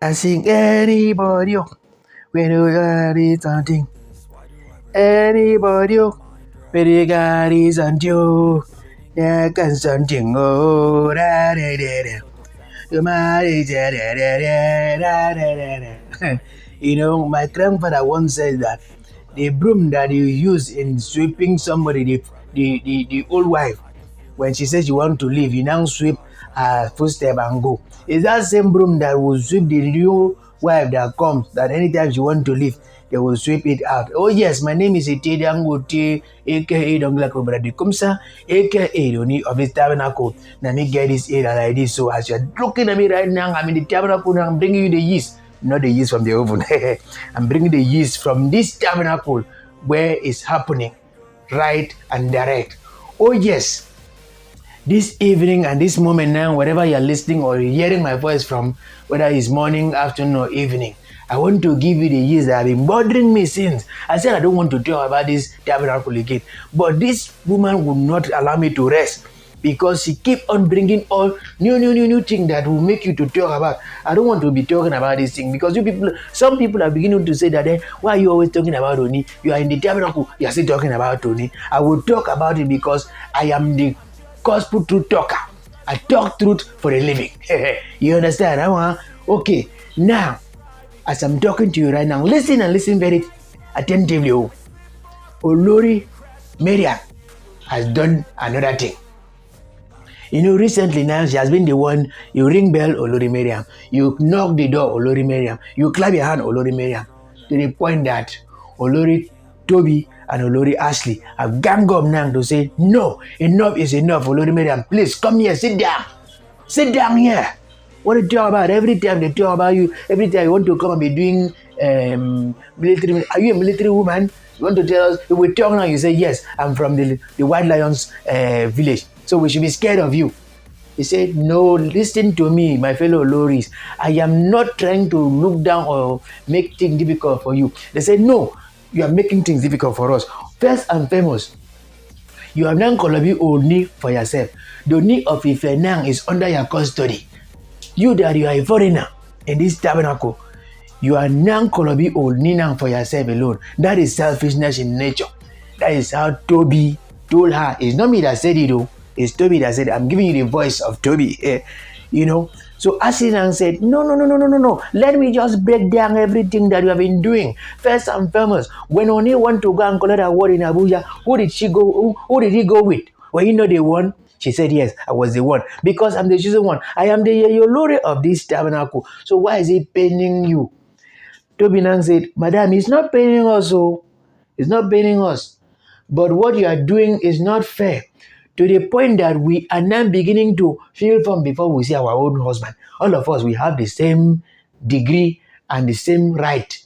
I sing anybody when you got it something. Anybody when you got it something. Yeah, can something go da da da da. You know, my grandfather once said that the broom that you use in sweeping somebody, the old wife, when she says you want to leave, you now sweep her footstep and go. It's that same broom that will sweep the new wife that comes, that anytime she want to leave, they will sweep it out. Oh yes, my name is Ete Dangote, aka Dongla Kobradi Kumsa, aka Ooni of this tabernacle. Now me get this ear like this. So as you're looking at me right now, I'm in the tabernacle and I'm bringing you the yeast. Not the yeast from the oven. I'm bringing the yeast from this tabernacle where it's happening, right and direct. Oh yes, this evening and this moment now, wherever you're listening or hearing my voice from, whether it's morning, afternoon, or evening, I want to give you the years that have been bothering me since. I said I don't want to talk about this tabernacle again, but this woman would not allow me to rest because she keep on bringing all new thing that will make you to talk about. I don't want to be talking about this thing because you people, some people are beginning to say that, why are you always talking about Ooni? You are in the tabernacle, you are still talking about Ooni. I will talk about it because I am the gospel truth talker. I talk truth for a living. You understand? Okay, now, as I'm talking to you right now, listen and listen very attentively. Olori Mariam has done another thing. You know, recently now she has been the one, you ring bell, Olori Mariam, you knock the door, Olori Mariam, you clap your hand, Olori Mariam, to the point that Olori Tobi and Olori Ashley have gang up now to say, no, enough is enough, Olori Mariam, please come here, sit down here. What do you talk about? Every time they talk about you, every time you want to come and be doing military, are you a military woman? You want to tell us, if we talk now, you say, yes, I'm from the White Lions village, so we should be scared of you. He said, no, listen to me, my fellow Loris. I am not trying to look down or make things difficult for you. They said, no, you are making things difficult for us. First and foremost, you have now Kolobi Ooni for yourself. The Ooni of Ife now is under your custody. You that you are a foreigner in this tabernacle, you are now Kolobi Ooni now for yourself alone. That is selfishness in nature. That is how Tobi told her. It's not me that said it though. It's Tobi that said, I'm giving you the voice of Tobi. You know. So Asinan said, no. Let me just break down everything that you have been doing. First and foremost, when Ooni went to go and collect a award in Abuja, who did she go? Who did he go with? Were you not the one? She said, yes, I was the one. Because I'm the chosen one. I am the Olori of this tabernacle. So why is it paining you? Tobi Nang said, Madam, it's not paining us. It's not paining us. But what you are doing is not fair. To the point that we are now beginning to feel from before we see our own husband. All of us, we have the same degree and the same right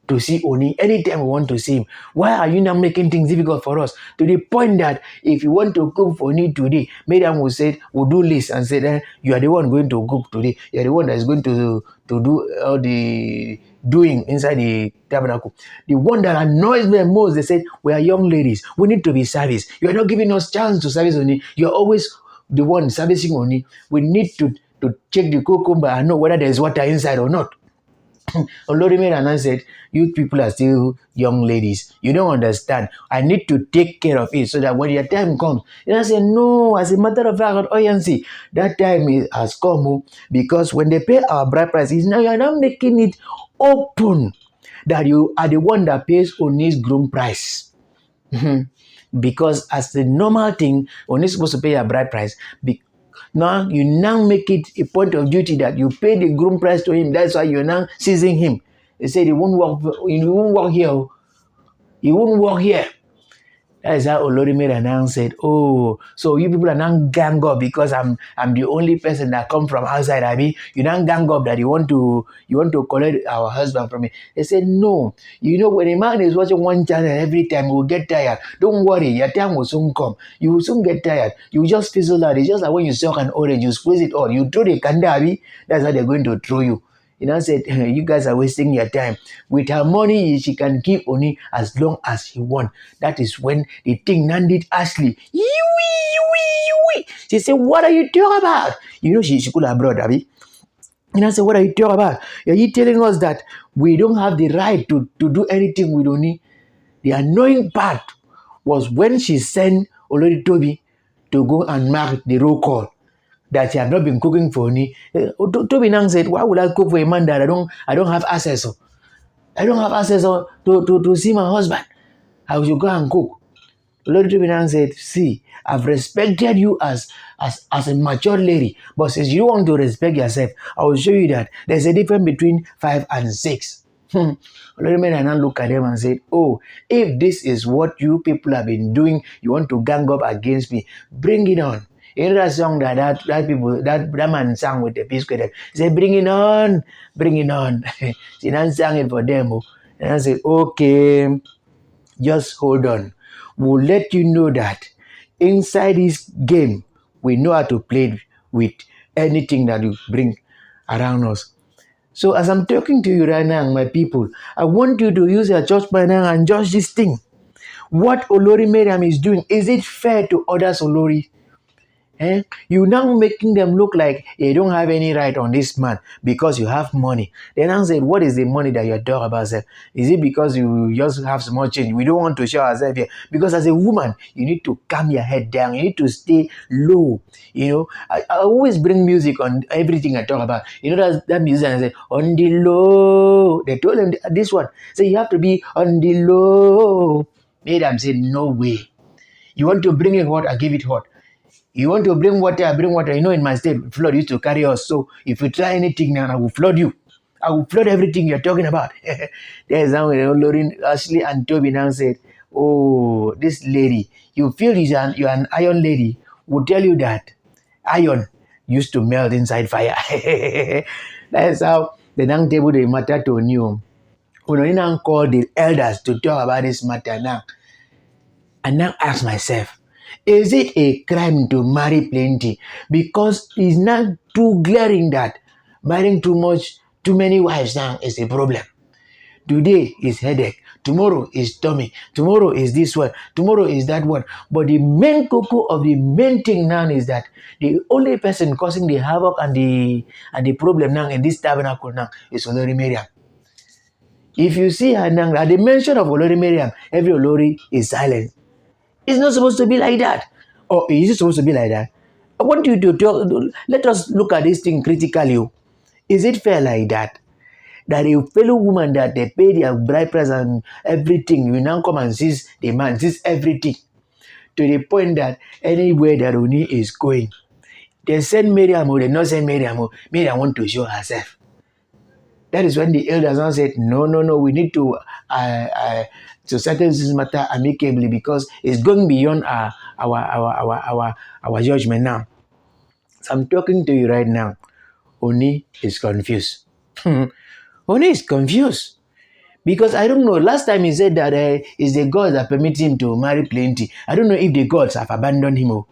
to see Ooni anytime we want to see him. Why are you now making things difficult for us? To the point that if you want to cook for Ooni today, Mariam will say, we'll do list and say, you are the one going to cook today. You are the one that is going to do all the doing inside the tabernacle. The one that annoys them most, they said, we are young ladies. We need to be serviced. You are not giving us chance to service Ooni. You are always the one servicing Ooni. We need to check the cucumber and know whether there is water inside or not. Olori Mariam said, you people are still young ladies. You don't understand. I need to take care of it so that when your time comes, and I said, no, as a matter of fact, that time has come because when they pay our bride price, now you're not making it open that you are the one that pays Ooni's groom price. Because as the normal thing, Ooni is supposed to pay a bride price. Now you now make it a point of duty that you pay the groom price to him. That's why you're now seizing him. They said he won't walk here. He won't walk here. That is how Olori Mariam said, oh, so you people are now gang up because I'm the only person that come from outside. I mean, you now gang up that you want to collect our husband from me. They said, no. You know, when a man is watching one channel every time, he will get tired. Don't worry, your time will soon come. You will soon get tired. You will just fizzle out. It's just like when you suck an orange, you squeeze it all. You throw the kanda, that's how they're going to throw you. You know, said, you guys are wasting your time. With her money, she can give Ooni as long as she wants. That is when the thing landed Ashley. She said, what are you talking about? You know, she could have brought, Abby. And I said, what are you talking about? Are you telling us that we don't have the right to do anything with Oni? The annoying part was when she sent Olori Tobi to go and mark the roll call that she had not been cooking for Oni. Tobi now said, why would I cook for a man that I don't have access? I don't have access to see my husband. I should go and cook. Lord Tribunal said, see, I've respected you as a mature lady, but since you want to respect yourself, I will show you that there's a difference between 5 and 6. Lord Tribunal looked at them and said, oh, if this is what you people have been doing, you want to gang up against me, bring it on. You know that song that man sang with the peace corps? He said, bring it on, bring it on. She then sang it for them. And I said, okay, just hold on. We'll let you know that inside this game, we know how to play with anything that you bring around us. So as I'm talking to you right now, my people, I want you to use your judgment now and judge this thing. What Olori Mariam is doing, is it fair to others, Olori? You now making them look like you don't have any right on this man because you have money. Then I said, what is the money that you're talking about, sir? Is it because you just have small change? We don't want to show ourselves here. Because as a woman, you need to calm your head down. You need to stay low. I always bring music on everything I talk about. That music, I said, on the low. They told him this one. So you have to be on the low. Madam said, no way. You want to bring it hot, I give it hot. You want to bring water, I bring water. In my state, flood used to carry us. So if you try anything now, I will flood you. I will flood everything you're talking about. There's how Olori, Ashley, and Tobi now said, oh, this lady, you feel you're an iron lady, will tell you that iron used to melt inside fire. That's how the young table the matter to Ooni. Ooni now called the elders to talk about this matter now. And now ask myself, is it a crime to marry plenty? Because it's not too glaring that marrying too many wives now is a problem. Today is headache, tomorrow is tummy, tomorrow is this one, tomorrow is that one. But the main cocoa of the main thing now is that the only person causing the havoc and the problem now in this tabernacle now is Olori Mariam. If you see her now, at the mention of Olori Mariam, every Olori is silent. It's not supposed to be like that. Or is it supposed to be like that? I want you to talk. Let us look at this thing critically. Is it fair like that? That a fellow woman that they pay their bride price and everything, you now come and seize the man, seize everything. To the point that anywhere that Ooni is going, they send Mariam or they not send Mariam. Mariam want to show herself. That is when the elders now said, no, we need to settle this matter amicably because it's going beyond our judgment now. So I'm talking to you right now. Ooni is confused. Ooni is confused. Because I don't know, last time he said that it's the gods that permit him to marry plenty. I don't know if the gods have abandoned him.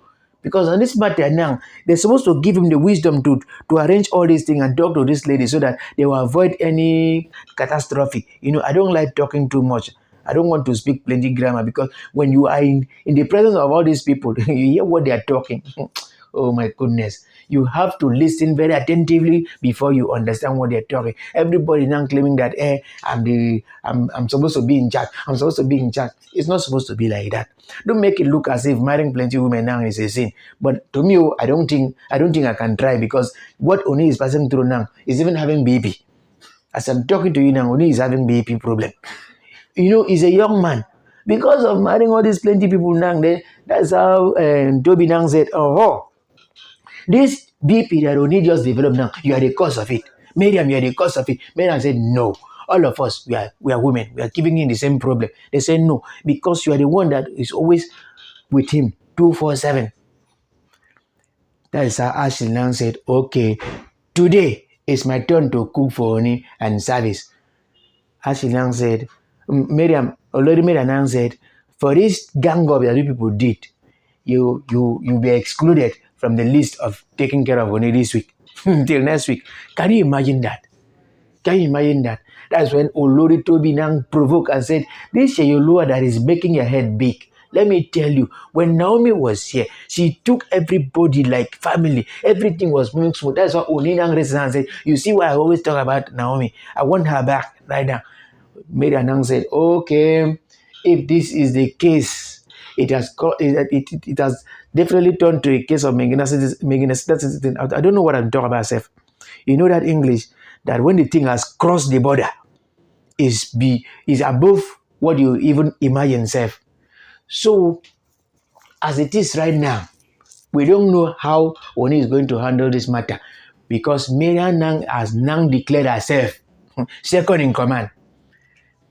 Because on this matter now, they're supposed to give him the wisdom to arrange all these things and talk to this lady so that they will avoid any catastrophe. I don't like talking too much. I don't want to speak plenty grammar because when you are in the presence of all these people, you hear what they are talking. Oh my goodness. You have to listen very attentively before you understand what they're talking. Everybody now claiming that I'm supposed to be in charge. I'm supposed to be in charge. It's not supposed to be like that. Don't make it look as if marrying plenty women now is a sin. But to me, I don't think I can try because what Ooni is passing through now is even having baby. As I'm talking to you now, Ooni is having baby problem. He's a young man. Because of marrying all these plenty people now, that's how Tobi now said, this BP that Ooni just developed now, you are the cause of it. Mariam, you are the cause of it. Mariam said, no. All of us, we are women. We are giving him the same problem. They said, no, because you are the one that is always with him 247. That is how Ashley now said, okay, today it's my turn to cook for Ooni and service. Ashley now said, Olori Mariam now said, for this gang up that you people did, you be excluded from the list of taking care of Ooni this week till next week. Can you imagine that? That's when Olori Tobi now provoked and said, this Sheyolua that is making your head big, Let me tell you, when Naomi was here, she took everybody like family. Everything was moving smooth. That's what Ooni raised and said, you see why I always talk about Naomi. I want her back right now. Mariam said, okay, if this is the case, it has definitely turned to a case of Meganess. I don't know what I'm talking about, Seth. You know that English, that when the thing has crossed the border, is above what you even imagine, Seth. So, as it is right now, we don't know how Ooni is going to handle this matter because Mariam has now declared herself second in command.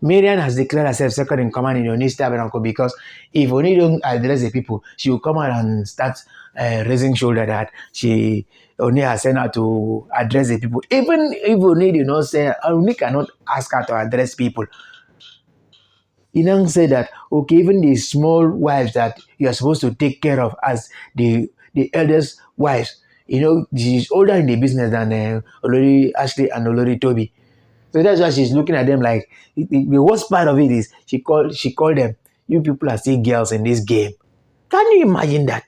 Mariam has declared herself second in command in Ooni's tabernacle because if Ooni don't address the people, she will come out and start raising shoulder that Ooni has sent her to address the people. Even if Ooni did not say, Ooni cannot ask her to address people. He now said that, okay, even the small wives that you are supposed to take care of as the eldest wives, she's older in the business than Olori Ashley and Olori Tobi. So that's why she's looking at them like, the worst part of it is she called them, you people are still girls in this game. Can you imagine that?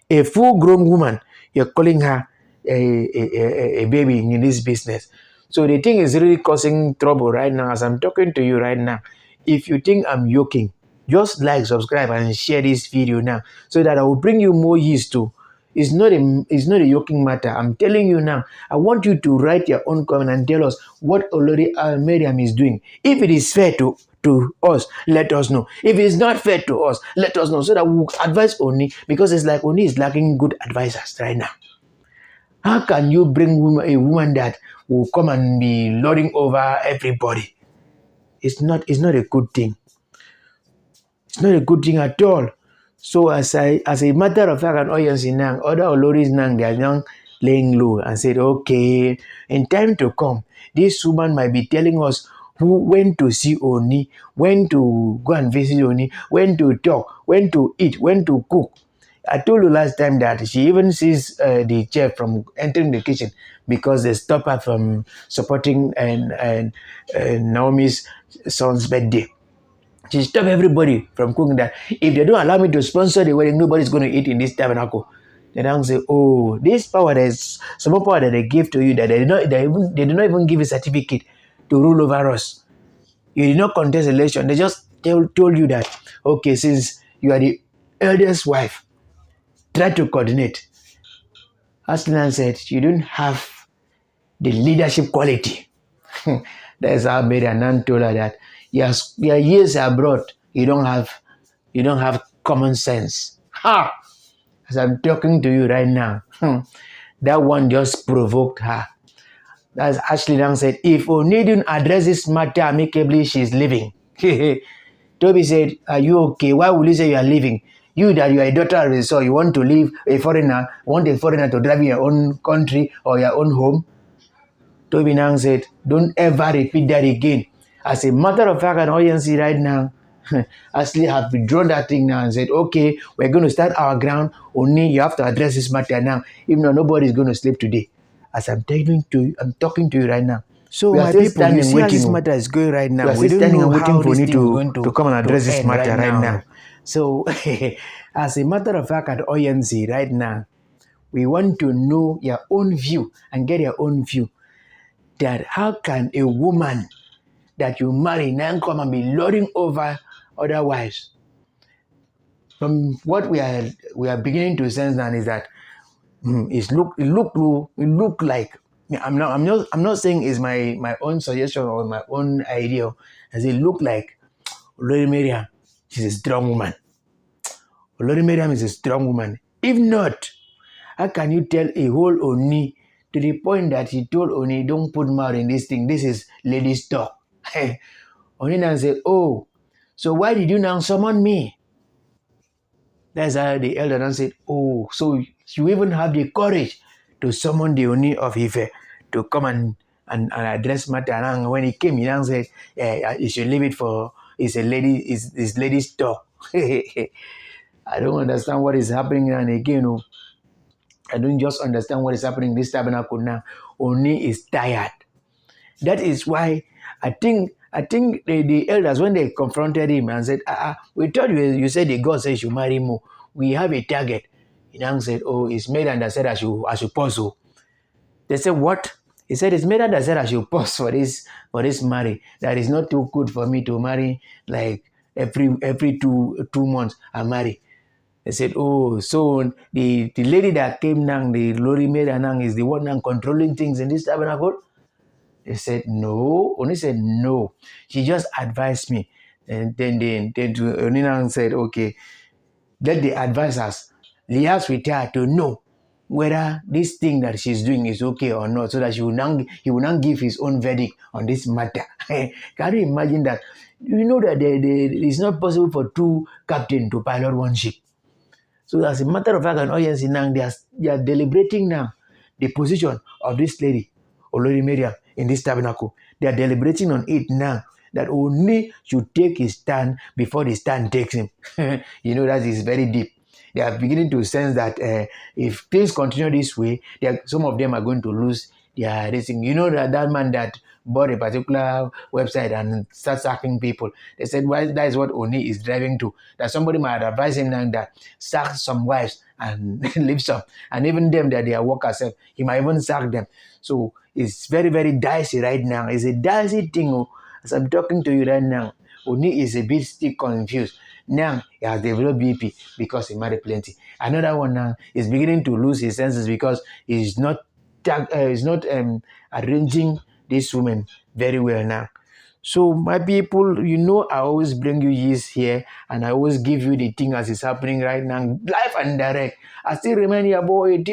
A full-grown woman, you're calling her a baby in this business. So the thing is really causing trouble right now as I'm talking to you right now. If you think I'm joking, just like, subscribe, and share this video now so that I will bring you more years too. It's not a joking matter. I'm telling you now. I want you to write your own comment and tell us what Olori Mariam is doing. If it is fair to us, let us know. If it's not fair to us, let us know so that we'll advise Ooni, because it's like Ooni is lacking good advisors right now. How can you bring a woman that will come and be lording over everybody? It's not a good thing. It's not a good thing at all. So as a matter of fact, and audience now, other Oloris now, they are now laying low and said, okay, in time to come, this woman might be telling us when to see Ooni, when to go and visit Ooni, when to talk, when to eat, when to cook. I told you last time that she even sees the chef from entering the kitchen because they stop her from supporting Naomi's son's birthday. She stopped everybody from cooking that. If they don't allow me to sponsor the wedding, nobody's going to eat in this tabernacle. They don't say, oh, this power, there's some more power that they give to you that they do not even give a certificate to rule over us. You did not contest election. They just told you that, okay, since you are the eldest wife, try to coordinate. Aslan said, you don't have the leadership quality. That's how Mariam told her that. Yes, your years abroad, you don't have common sense. Ha! As I'm talking to you right now, that one just provoked her. That's Ashley Lang said, if Ooni didn't address this matter amicably, she's leaving. Toby said, are you okay? Why would you say you are leaving? You that you are a daughter of the soil, you want to leave a foreigner, want a foreigner to drive in your own country or your own home? Toby Nang said, don't ever repeat that again. As a matter of fact, an audience right now, Ashley have withdrawn that thing now and said, okay, we're going to start our ground. Only you have to address this matter now. Even though nobody is going to sleep today. As I'm talking to you right now. So my people, you see how this matter is going right now. We don't know how this thing is going to come and address this matter right now. So, as a matter of fact, at ONC right now, we want to know your own view and get your own view. That how can a woman that you marry now come and be lording over other wives? From what we are beginning to sense now is that it look like, I'm not saying it's my own suggestion or my own idea. As it look like Olori Mariam, she's a strong woman. Olori Mariam is a strong woman. If not, how can you tell a whole Ooni to the point that he told Ooni, don't put mouth in this thing. This is ladies' talk. Ooni now said, oh, so why did you now summon me? That's how the elder now said, oh, so you even have the courage to summon the Ooni of Ife to come and address matter. And when he came, he now said, you should leave it for, it's ladies' talk. I don't understand what is happening now and again. I don't just understand what is happening in this tabernacle now. Ooni is tired. That is why I think I think the elders, when they confronted him and said, we told you said the God says you marry more. We have a target. He now said, oh, it's made and I said I should pause. Oh. They said, what? He said, it's made and I said I should pause for this marry. That is not too good for me to marry like every two months I marry. They said, oh, so the lady that came now, the Olori Mariam is the one now controlling things in this tabernacle? They said, no. Oni said, no. She just advised me. And then Oninan said, okay, let the advisors liaise with her to know whether this thing that she's doing is okay or not, so that he will now give his own verdict on this matter. Can you imagine that? You know that it's not possible for two captains to pilot one ship. So as a matter of fact, an audience now, they are deliberating now the position of this lady, Olori Mariam, in this tabernacle. They are deliberating on it now, that Ooni should take his stand before the stand takes him. You know, that is very deep. They are beginning to sense that if things continue this way, some of them are going to lose their racing. You know that man that bought a particular website and starts hacking people. They said, well, that is what Ooni is driving to. That somebody might advise him now that sack some wives and leave some. And even them that they are workers, he might even sack them. So it's very, very dicey right now. It's a dicey thing. Oh. As I'm talking to you right now, Ooni is a bit still confused. Now he has developed BP because he married plenty. Another one now is beginning to lose his senses because he's not arranging this woman very well now. So my people, you know I always bring you this here and I always give you the thing as it's happening right now, live and direct. I still remind you about aka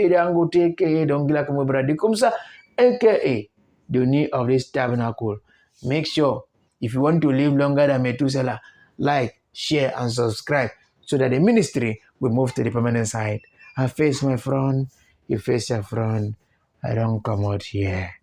the Ooni of this tabernacle. Make sure if you want to live longer than Methuselah, like, share and subscribe so that the ministry will move to the permanent side. I face my front, you face your front. I don't come out here.